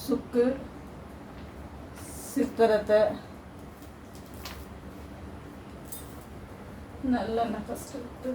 சுக்கு சித்திரத்தை நல்லெண்ணெய் ஃபஸ்ட்டு விட்டு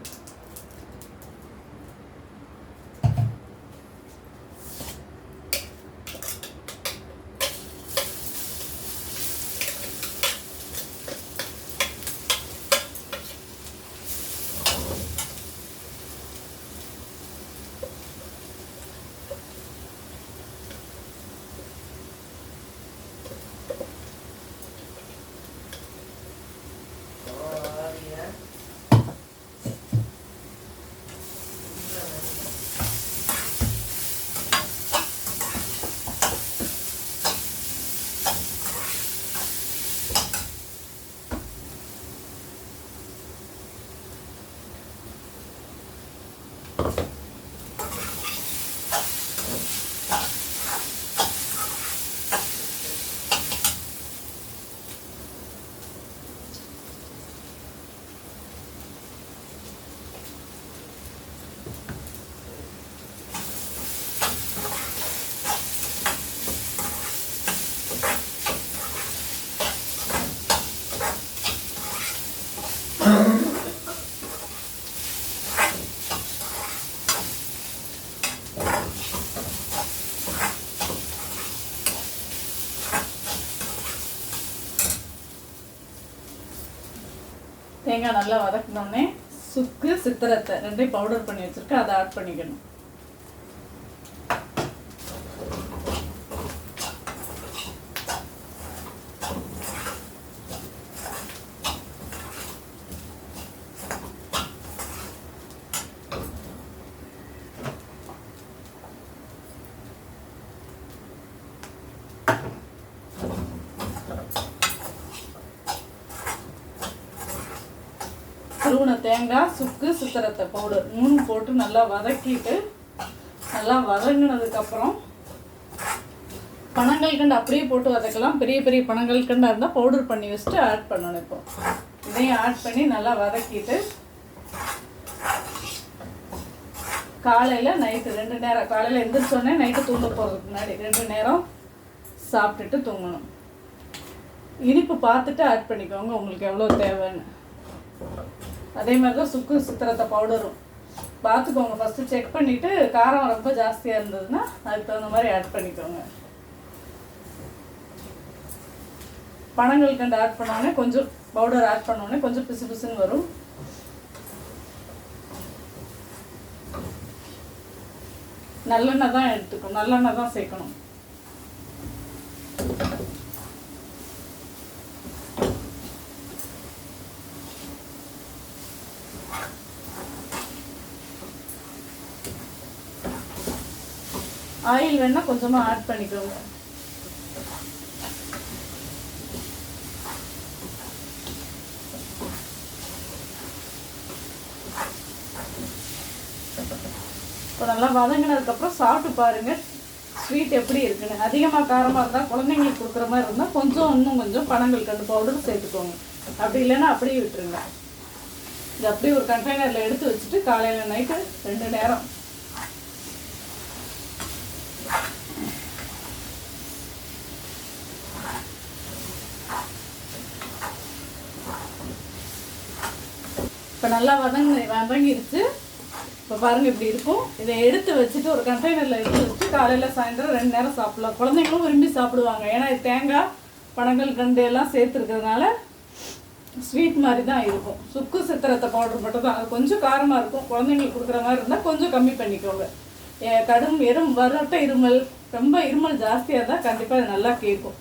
தேங்காய் நல்லா வதக்கினோடனே சுக்கு சித்திரத்தை ரெண்டையும் பவுடர் பண்ணி வச்சுருக்கேன், அதை ஆட் பண்ணிக்கணும். துருவின தேங்காய் சுக்கு சித்திரத்தை பவுடர் 3 போட்டு நல்லா வதக்கிட்டு நல்லா வதங்கினதுக்கப்புறம் பனங்கல்கண்டு அப்படியே போட்டு வதக்கலாம். பெரிய பெரிய பனங்கல்கண்டாக இருந்தால் பவுடர் பண்ணி வச்சுட்டு ஆட் பண்ணணும். இப்போ இதையும் ஆட் பண்ணி நல்லா வதக்கிட்டு காலையில் நைட்டு 2 நேரம், காலையில் எந்திரிச்சோடனே நைட்டு தூங்க போகிறதுக்கு முன்னாடி 2 நேரம் சாப்பிட்டுட்டு தூங்கணும். இனிப்பு பார்த்துட்டு ஆட் பண்ணிக்கோங்க உங்களுக்கு எவ்வளோ தேவைன்னு. அதே மாதிரி தான் சுக்கு சித்திரத்தை பவுடரும் பார்த்துக்கோங்க. ஃபஸ்ட்டு செக் பண்ணிவிட்டு காரம் ரொம்ப ஜாஸ்தியாக இருந்ததுன்னா அதுக்கு தகுந்த மாதிரி ஆட் பண்ணிக்கோங்க. பனங்கல்கண்டு ஆட் பண்ணோடனே கொஞ்சம் பவுடர் ஆட் பண்ணோடனே கொஞ்சம் பிசு பிசுன்னு வரும். நல்லெண்ணெய் தான் எடுத்துக்கணும், நல்லெண்ணெய் தான் சேர்க்கணும். ஆயில் வேணா கொஞ்சமாக ஆட் பண்ணிக்கோங்க. இப்போ நல்லா வதங்கினதுக்கப்புறம் சாப்பிட்டு பாருங்கள் ஸ்வீட் எப்படி இருக்குன்னு. அதிகமாக காரமாக இருந்தால் குழந்தைங்களுக்கு கொடுக்குற மாதிரி இருந்தால் கொஞ்சம் இன்னும் கொஞ்சம் பனங்கல்கண்டு பவுடர் சேர்த்துக்கோங்க. அப்படி இல்லைன்னா அப்படியே விட்டுருங்க. இது அப்படியே ஒரு கண்டெய்னரில் எடுத்து வச்சுட்டு காலையில் நைட்டு 2 நேரம் இப்போ நல்லா வதங்கிருச்சு. இப்போ பாருங்கள் இப்படி இருக்கும். இதை எடுத்து வச்சுட்டு ஒரு கண்டெய்னரில் எடுத்து வச்சுட்டு காலையில் சாயந்தரம் 2 நேரம் சாப்பிடலாம். குழந்தைங்களும் விரும்பி சாப்பிடுவாங்க. ஏன்னா இது தேங்காய் பனங்கல்கண்டு எல்லாம் சேர்த்துருக்கிறதுனால ஸ்வீட் மாதிரி தான் இருக்கும். சுக்கு சித்திரத்தை பவுடர் மட்டும் தான், அது கொஞ்சம் காரமாக இருக்கும். குழந்தைங்களுக்கு கொடுக்குற மாதிரி இருந்தால் கொஞ்சம் கம்மி பண்ணிக்கோங்க. கடும் வரட்ட இருமல், ரொம்ப இருமல் ஜாஸ்தியாக இருந்தால் கண்டிப்பாக இது நல்லா கேட்கும்.